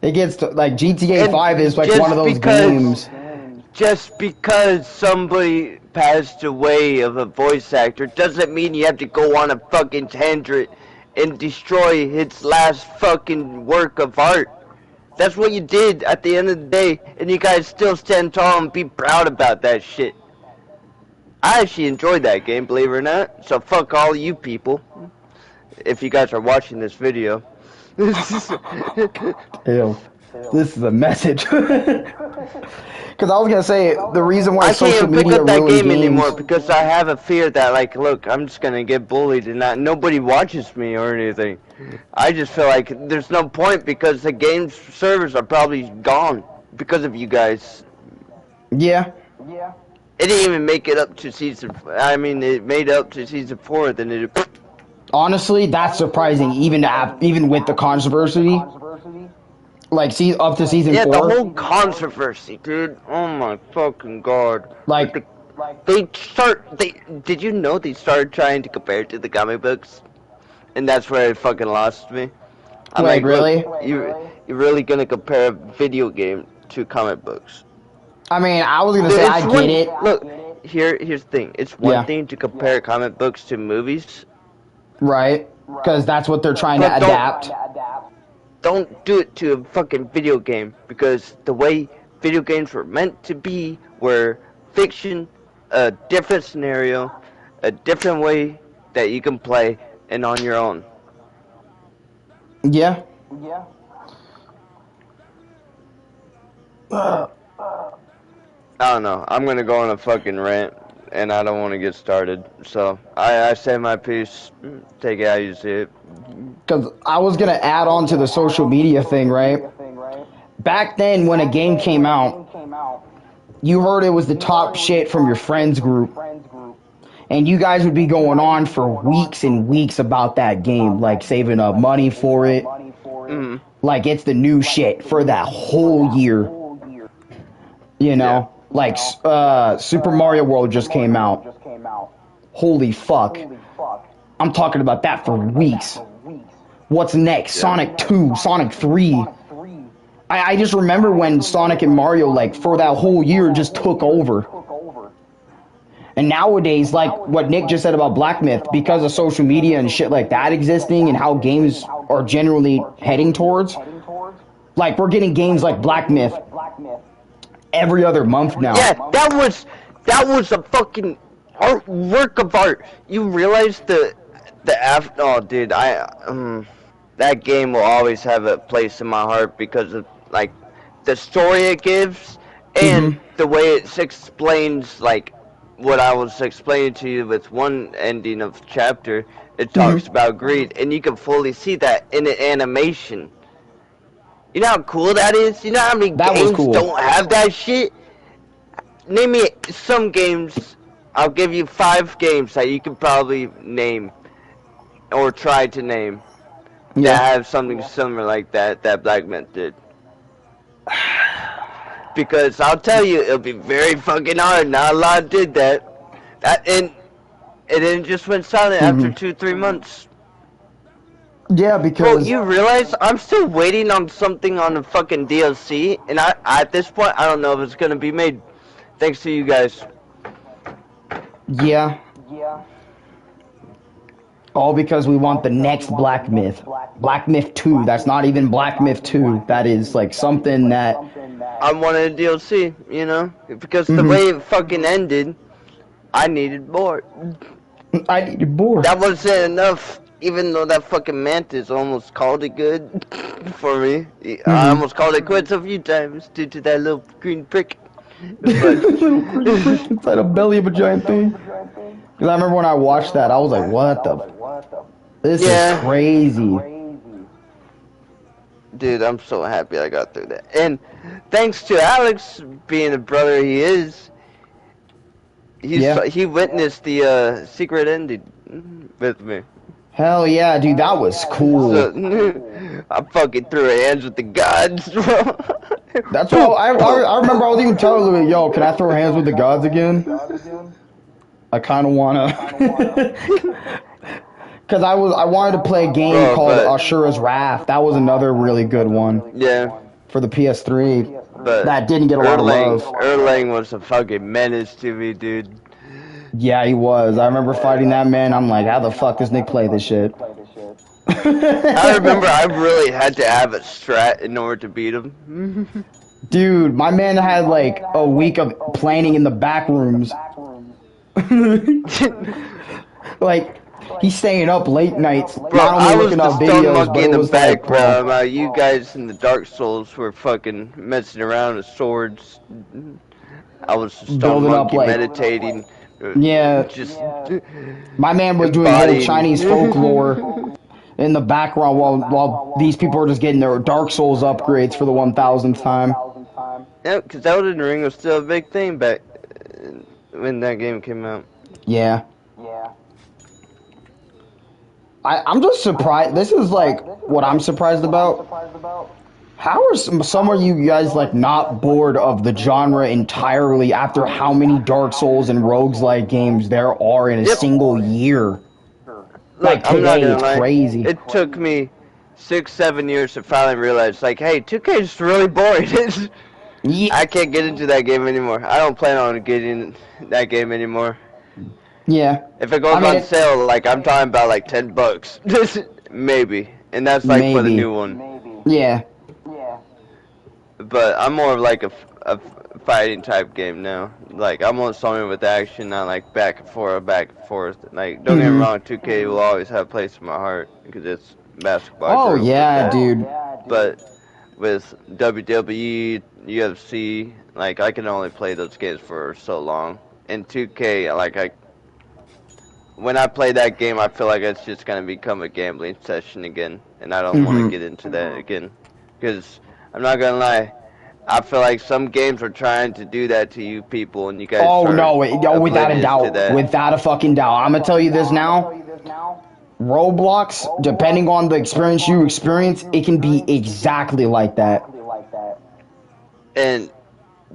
it gets to, like GTA And 5 is like one of those games. just because somebody passed away of a voice actor doesn't mean you have to go on a fucking tangent and destroy its last fucking work of art. That's what you did at the end of the day, and you guys still stand tall and be proud about that shit. I actually enjoyed that game, believe it or not. So fuck all you people, if you guys are watching this video. Ew. This is a message. Because I was gonna say the reason why I can't social even pick media up that ruined game games. anymore because I have a fear that, like, look, I'm just gonna get bullied and nobody watches me or anything. I just feel like there's no point because the game's servers are probably gone because of you guys. Yeah, It didn't even make it up to season. I mean, it made up to season 4, then it. honestly, that's surprising. Even with the controversy, like see up to season Yeah, the 4, whole controversy, dude. Oh my fucking god. like They did you know they started trying to compare it to the comic books? And that's where it fucking lost me. I'm wait, like, look, really? you're really gonna compare a video game to comic books? I mean, I was gonna Dude, say I it's get one. it. Look, here's the thing. It's one Yeah. thing to compare comic books to movies, Right. Because that's what they're trying to but adapt. don't do it to a fucking video game, because the way video games were meant to be were fiction, a different scenario, a different way that you can play, and on your own. Yeah. I don't know. I'm gonna go on a fucking rant, and I don't want to get started. So I say my piece. Take it how you see it. Because I was gonna add on to the social media thing, right? Back then, when a game came out, you heard it was the top shit from your friends group, and you guys would be going on for weeks and weeks about that game, like saving up money for it. Mm. Like it's the new shit for that whole year. You Yeah. know, like Super Mario World just came out. Holy fuck. I'm talking about that for weeks. What's next? Yeah. Sonic 2, Sonic 3. I just remember when Sonic and Mario, like, for that whole year just took over. And nowadays, like what Nick just said about Black Myth, because of social media and shit like that existing and how games are generally heading towards, like, we're getting games like Black Myth every other month now. Yeah, that was a fucking work of art. You realize the after? Oh, dude, that game will always have a place in my heart because of like the story it gives and the way it explains like what I was explaining to you with one ending of chapter. It talks about greed, and you can fully see that in an animation. You know how cool that is? You know how many That was games cool. don't have that shit? Name me some games. I'll give you 5 games that you can probably name or try to name that Yeah. have something similar like that Black Myth did. Because I'll tell you, it'll be very fucking hard. Not a lot did that. And it just went silent after 2-3 months. Yeah, Bro, because you realize I'm still waiting on something on the fucking DLC, and at this point I don't know if it's gonna be made. Thanks to you guys. yeah. All because we want the next Black Myth. Black Myth 2. That's not even Black Myth 2. That is like something that I wanted a DLC, you know, because the way it fucking ended, I needed more. I needed more. That wasn't enough. Even though that fucking Mantis almost called it good for me. I almost called it quits a few times due to that little green prick. Little green prick inside a belly of a giant thing. Because I remember when I watched that, I was like, what the? This is crazy. Dude, I'm so happy I got through that. And thanks to Alex, being the brother he is, he witnessed the secret ending with me. Hell yeah, dude, that was cool. So, I fucking threw hands with the gods, bro. That's all. I remember I was even telling Louis, yo, can I throw hands with the gods again? I kind of wanna. Because I wanted to play a game called Ashura's Wrath. That was another really good one. Yeah. For the PS3. But that didn't get a lot of love. Erlang was a fucking menace to me, dude. Yeah, he was. I remember fighting that man. I'm like, how the fuck does Nick play this shit? I remember I really had to have a strat in order to beat him. Dude, my man had like a week of planning in the back rooms. Like, he's staying up late nights, Bro, not only I was looking the up stone videos, monkey but in it the was like, background. bro. You guys in the Dark Souls were fucking messing around with swords. I was the stone Building up, monkey like- meditating. Yeah. Just My man was doing whole embodying- Chinese folklore in the background while these people are just getting their Dark Souls upgrades for the 1000th time. Yeah, because Elden Ring was still a big thing back when that game came out. Yeah. I'm just surprised. This is like what I'm surprised about. How are some of you guys like not bored of the genre entirely after how many Dark Souls and roguelike games there are in a single year? Like I'm not today, gonna it's lie. crazy. It took me 6-7 years to finally realize, like, hey, 2K is really boring. Yeah, I can't get into that game anymore. I don't plan on getting that game anymore. yeah. If it I goes mean, on sale, like I'm talking about like $10, maybe, and that's like for the maybe. new one. Yeah. But I'm more of like a fighting type game now. Like I want something with action, not like back and forth, back and forth. Like don't get me Hmm. wrong, 2K will always have a place in my heart because it's basketball. I Oh grew up with yeah, that. dude. But with WWE, UFC, like I can only play those games for so long. And 2K, like I when I play that game, I feel like it's just gonna become a gambling session again, and I don't want to Hmm. get into that again. Because I'm not gonna lie, I feel like some games are trying to do that to you people, and you guys Oh are no, no, without a oblivious to doubt, that. without a fucking doubt. I'm gonna tell you this now. Roblox, depending on the experience you experience, it can be exactly like that. And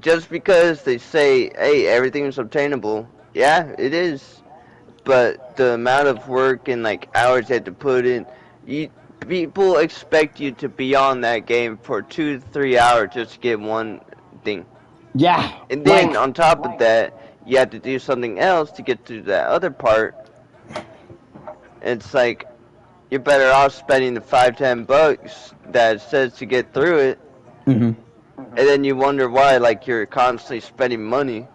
just because they say, "Hey, everything's obtainable," yeah, it is. But the amount of work and like hours you have to put in, you people expect you to be on that game for 2 to 3 hours just to get one thing. Yeah, And like, then on top of that, you have to do something else to get to that other part. It's like you're better off spending the $5-10 that it says to get through it, hmm, and then you wonder why like you're constantly spending money.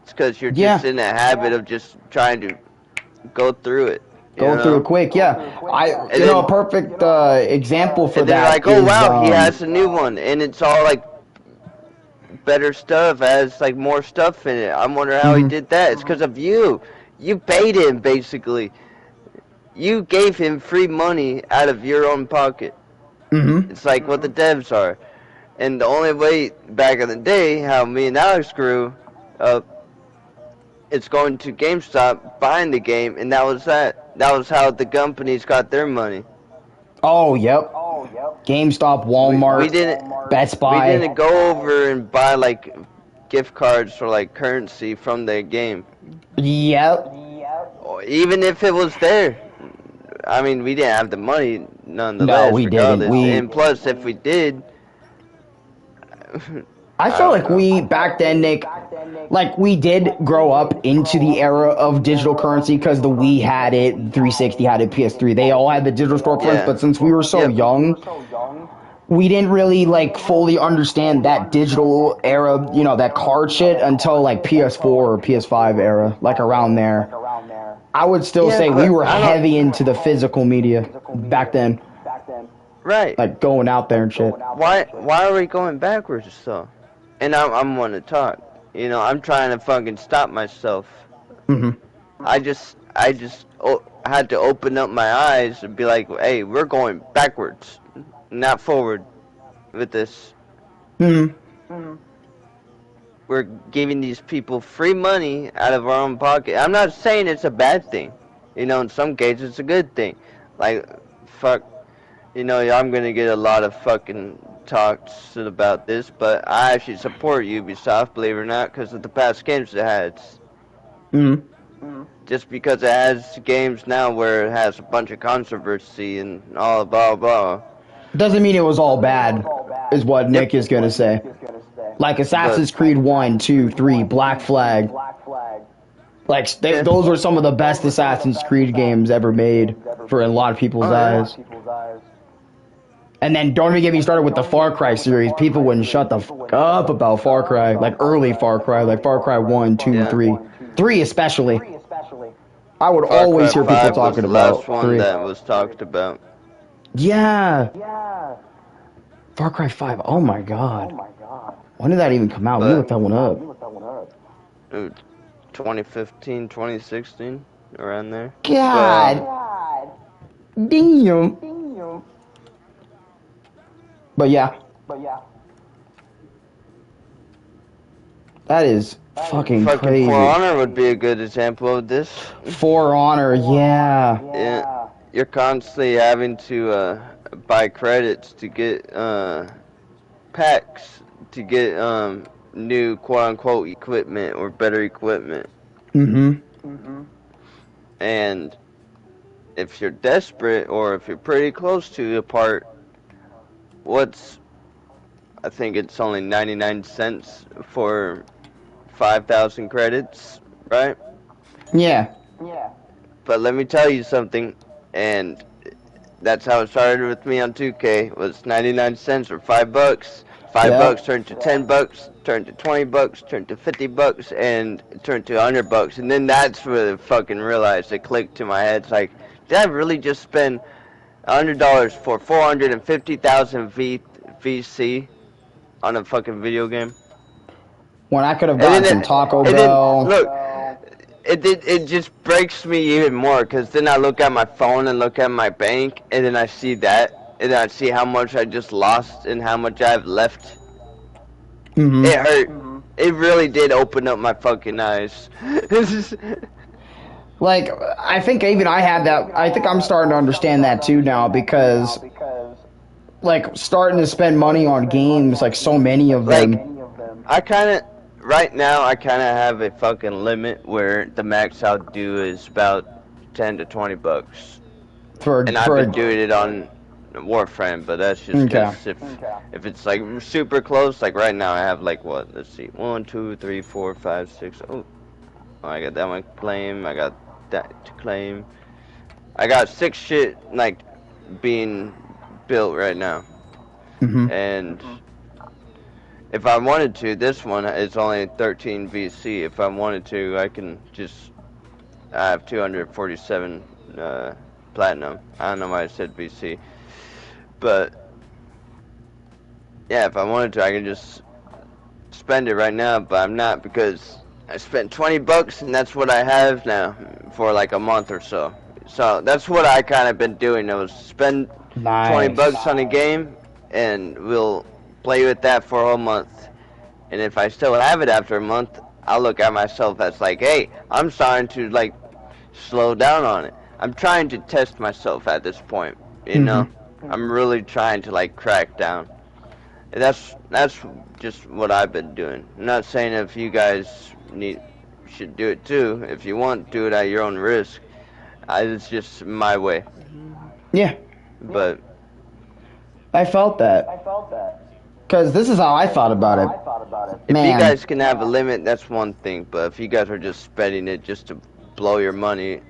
It's because you're just yeah, in a habit of just trying to go through it, you go through it know. quick. Yeah, And you know, a then perfect example for and then you're that like, oh is, wow, he has a new one, and it's all like better stuff, has like more stuff in it. I'm wondering how he hmm, did that. It's because of you. You paid him basically. You gave him free money out of your own pocket. hmm, It's like what the devs are. And the only way back in the day, how me and Alex grew up, it's going to GameStop, buying the game, and that was that. That was how the companies got their money. oh, yep, GameStop, We Walmart, didn't Best we Buy. didn't go over and buy like gift cards or like currency from the game, Yep. or even if it was there. I mean, we didn't have the money No, nonetheless, we didn't. regardless. And plus, if we did, I I feel don't like know. we back then, Nick, like we did grow up into the era of digital currency because the Wii had it, 360 had it, PS3. They all had the digital storefronts, Yeah. but since we were so Yep. young, we didn't really like fully understand that digital era, you know, that card shit until like PS4 or PS5 era, like around there. I would still Yeah, say we but were I don't. heavy into the physical media back then, Right. like going out there and shit. Why are we going backwards so? And I'm want to talk. You know, I'm trying to fucking stop myself. Hmm. I just had to open up my eyes and be like, hey, we're going backwards, not forward with this. Hmm. We're giving these people free money out of our own pocket. I'm not saying it's a bad thing. You know, in some cases it's a good thing. Like, fuck, you know, I'm gonna get a lot of fucking talks about this, but I actually support Ubisoft, believe it or not, because of the past games it has. Hmm. Just because it has games now where it has a bunch of controversy and all blah blah. Doesn't mean it was all bad, is what Yep. Nick is gonna say. Like But Assassin's Creed 1, 2, 3, Black Flag. Like yeah. those are some of the best Assassin's Creed games ever made for a lot of people's Oh yeah. eyes. And then don't even get me started with the Far Cry series. People wouldn't shut the fuck up about Far Cry, like early Far Cry, like Far Cry 1, 2, Yeah. 3. 3 especially. I would Far always Cry hear people 5 was talking the last about one 3. that was talked about. Yeah. Far Cry 5. Oh my god. When did that even come out? Let me But look that one up. 2015, 2016, around there. But God damn. But yeah, that is fucking fucking For crazy. Honor would be a good example of this. For Honor, yeah. Yeah, you're constantly having to buy credits to get packs to get new quote unquote equipment or better equipment. Mm-hmm. And if you're desperate or if you're pretty close to the part, what's I think it's only 99 cents for 5,000 credits, right? Yeah. But let me tell you something, and that's how it started with me on 2K. Was 99 cents or $5. $5 Yep. turned to $10, turned to $20, turned to $50, and turned to $100. And then that's where I fucking realized it clicked to my head. It's like, did I really just spend $100 for 450,000 VC on a fucking video game? When I could have And gotten then, some Taco and then Bell. look, it just breaks me even more because then I look at my phone and look at my bank and then I see that and then I see how much I just lost and how much I have left. It Mm-hmm. hurt. It really did open up my fucking eyes. Like, I think even I had that. I think I'm starting to understand that too now because, like, starting to spend money on games, like so many of Like, them. I kind of, right now, I kind of have a fucking limit where the max I'll do is about 10 to $20. For And I've for been doing it on Warframe, but that's just okay. because if it's like super close, like right now I have like what? Let's see, 1, 2, 3, 4, 5, 6. Oh, I got that one claim. I got that to claim. I got 6 shit like being built right now, Mm-hmm. and if I wanted to, this one is only 13 VC. If I wanted to, I can just. I have 247 platinum. I don't know why I said VC, but yeah, if I wanted to, I could just spend it right now, but I'm not because I spent $20 and that's what I have now for like a month or so. So that's what I kind of been doing. I was spend $20 Nice. on a game and we'll play with that for a whole month. And if I still have it after a month, I'll look at myself as like, hey, I'm starting to like slow down on it. I'm trying to test myself at this point, you Mm-hmm. know? I'm really trying to like crack down. That's just what I've been doing. I'm not saying if you guys should do it too. If you want, do it at your own risk. It's just my way. Yeah, But I felt that because this is how I thought about it. if you Man, guys can have a limit, that's one thing. But if you guys are just spending it just to blow your money,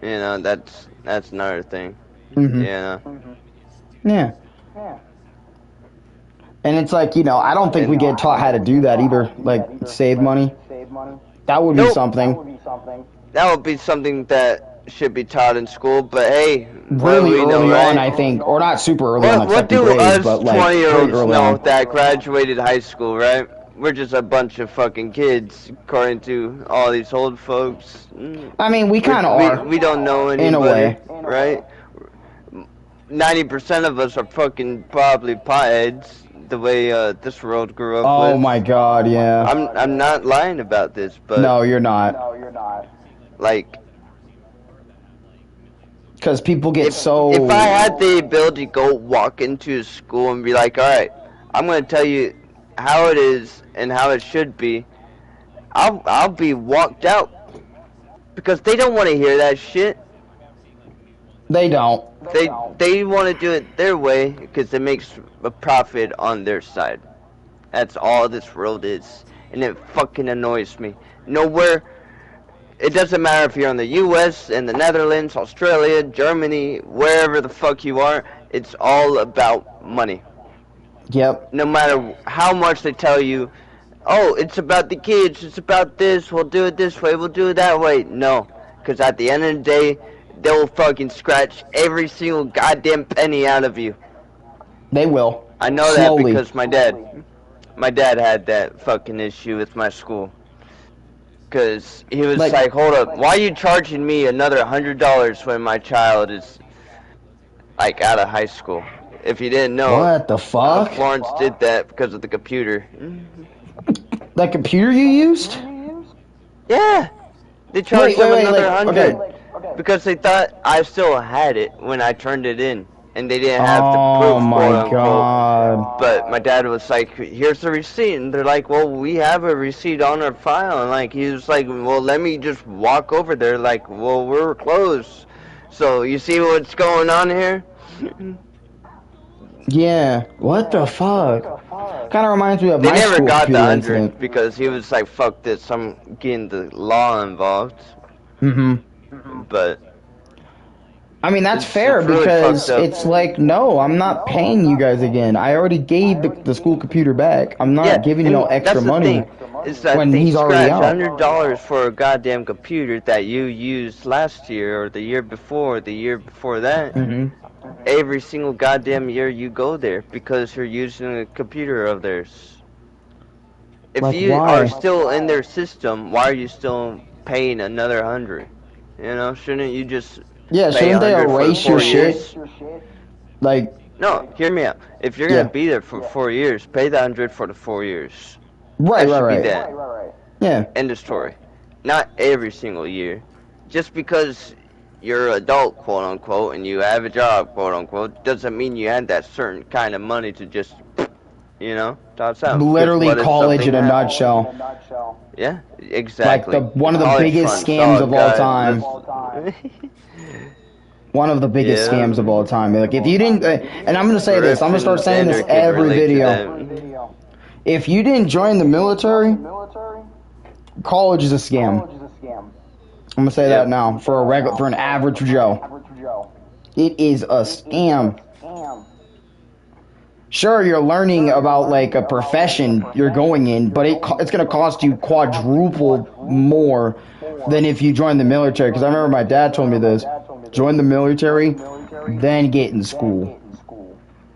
that's another thing. mm-hmm. You know. Yeah. And it's like, I don't think we And get taught how to do that either. Like, save money. That would be nope, something. that would be something that should be taught in school. But hey, what do Really we know, early on, I right? think. Or not super early on, What like what second do grade, us but like pretty 20-year-olds early know on. that graduated high school, right? We're just a bunch of fucking kids, according to all these old folks. I mean, we kind of are, We don't know any in a better, way. right? 90% of us are fucking probably potheads, the way this world grew up Oh with. my god, yeah. I'm not lying about this, but No, you're not. like Because people get if I so. had the ability to go walk into a school and be like, all right, I'm gonna tell you how it is and how it should be, I'll be walked out because they don't want to hear that shit. They don't. They want to do it their way because it makes a profit on their side. That's all this world is, and it fucking annoys me. Nowhere. It doesn't matter if you're in the U.S., in the Netherlands, Australia, Germany, wherever the fuck you are. It's all about money. Yep. No matter how much they tell you, oh, it's about the kids, it's about this, we'll do it this way, we'll do it that way. No, because at the end of the day, they'll fucking scratch every single goddamn penny out of you. They will. I know that Slowly. because my dad had that fucking issue with my school. Because he was Like, like, hold up, why are you charging me another $100 when my child is like out of high school? If you didn't know, what the fuck? Florence did that because of the computer. That computer you used? Yeah, they charged Wait, him wait, another like, 100 okay. because they thought I still had it when I turned it in, and they didn't have the Oh proof, quote my unquote. god. But my dad was like, "Here's the receipt," and they're like, "Well, we have a receipt on our file," and like he was like, "Well, let me just walk over there." Like, "Well, we're closed, so you see what's going on here." Yeah. What the fuck? Kind of reminds me of They my never school got the computer 100 incident. because he was like, "Fuck this, I'm getting the law involved." Mm-hmm. But I mean, that's fair it's really fucked because up. it's like, no, I'm not paying you guys again. I already gave the school computer back. I'm Yeah, not giving and y'all extra that's the money thing, is that when they he's already scratch out. $100 for a goddamn computer that you used last year or the year before, the year before that. Mm-hmm. Every single goddamn year you go there because you're using a computer of theirs. If Like, you are why? still in their system, why are you still paying another 100? You know, shouldn't you just Yeah, pay a shouldn't they 100 for the erase your four shit? years? Like, No, hear me out. If you're gonna yeah. be there for 4 years, pay the 100 for the 4 years. Right, That right, should be right. that. Yeah. End of story. Not every single year. Just because you're an adult, quote unquote, and you have a job, quote unquote, doesn't mean you had that certain kind of money to just, toss out. Because Literally what if college something in a happens? nutshell. Yeah, Like the exactly. The one of the college biggest fund scams saw a of all guy. time. One of the biggest Yeah. scams of all time. Like if you didn't, and I'm gonna say this, I'm Griff gonna start and saying this Xander could every relate to video. that. If you didn't join the military, college is a scam. I'm gonna say that Yep. now for an average Joe. It is a scam. Sure, you're learning about like a profession you're going in, but it's gonna cost you quadruple more than if you join the military. Because I remember my dad told me this: join the military, then get in school.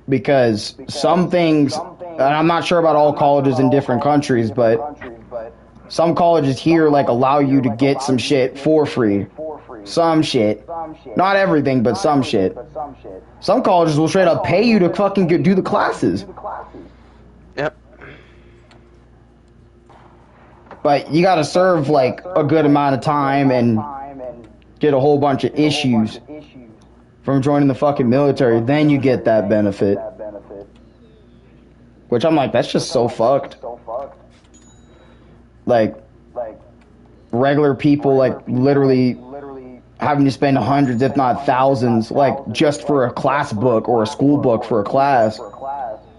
Because some things, and I'm not sure about all colleges in different countries, but some colleges here like allow you to get some shit for free. Some shit. Not everything, but some shit. Some colleges will straight up pay you to fucking do the classes. Yep. But you gotta serve like a good amount of time and get a whole bunch of issues from joining the fucking military. Then you get that benefit. Which I'm like, that's just so fucked. Like, regular people, like, literally having to spend hundreds, if not thousands, like, just for a class book or a school book for a class.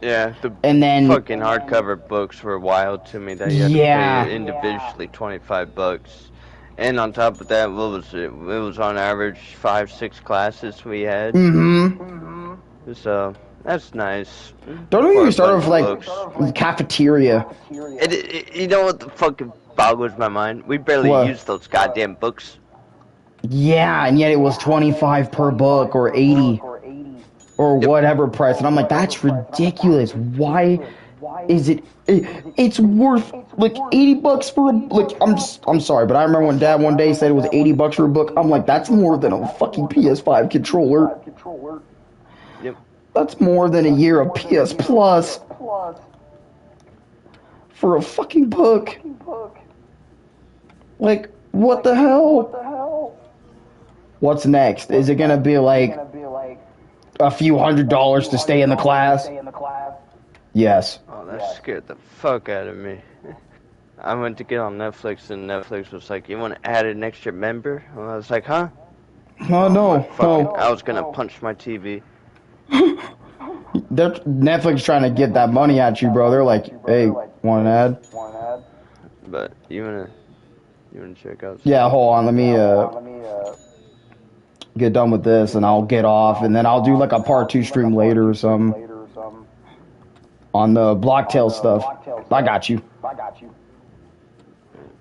Yeah, the And then, fucking hardcover books were wild to me that you had to yeah. pay individually $25. And on top of that, what was it? It was on average 5, 6 classes we had. Mm-hmm. So that's nice Don't even for a you start bunch with, of like, books. cafeteria. You know what the fucking boggles my mind? We barely What? used those goddamn books. Yeah, and yet it was 25 per book or 80 or Yep. whatever price. And I'm like, that's ridiculous. Why is it's worth like 80 bucks for a like I'm sorry, but I remember when dad one day said it was 80 bucks for a book. I'm like, that's more than a fucking PS5 controller. Yep. That's more than a year of PS Plus for a fucking book. Like, what the hell? What's next? Is it gonna be like a few $100s to stay in the class? Yes. Oh, that scared the fuck out of me. I went to get on Netflix and Netflix was like, "You want to add an extra member?" And I was like, "Huh?" Oh, Oh my no, fucking! no. I was gonna punch my TV. Netflix trying to get that money at you, bro. They're like, hey, want an ad? But you wanna check out Yeah, something? hold on. Let me get done with this, and I'll get off, and then I'll do like a part 2 stream later or something on the Blocktail stuff. I got you.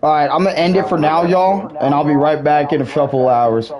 All right, I'm gonna end it for now, y'all, and I'll be right back in a couple hours.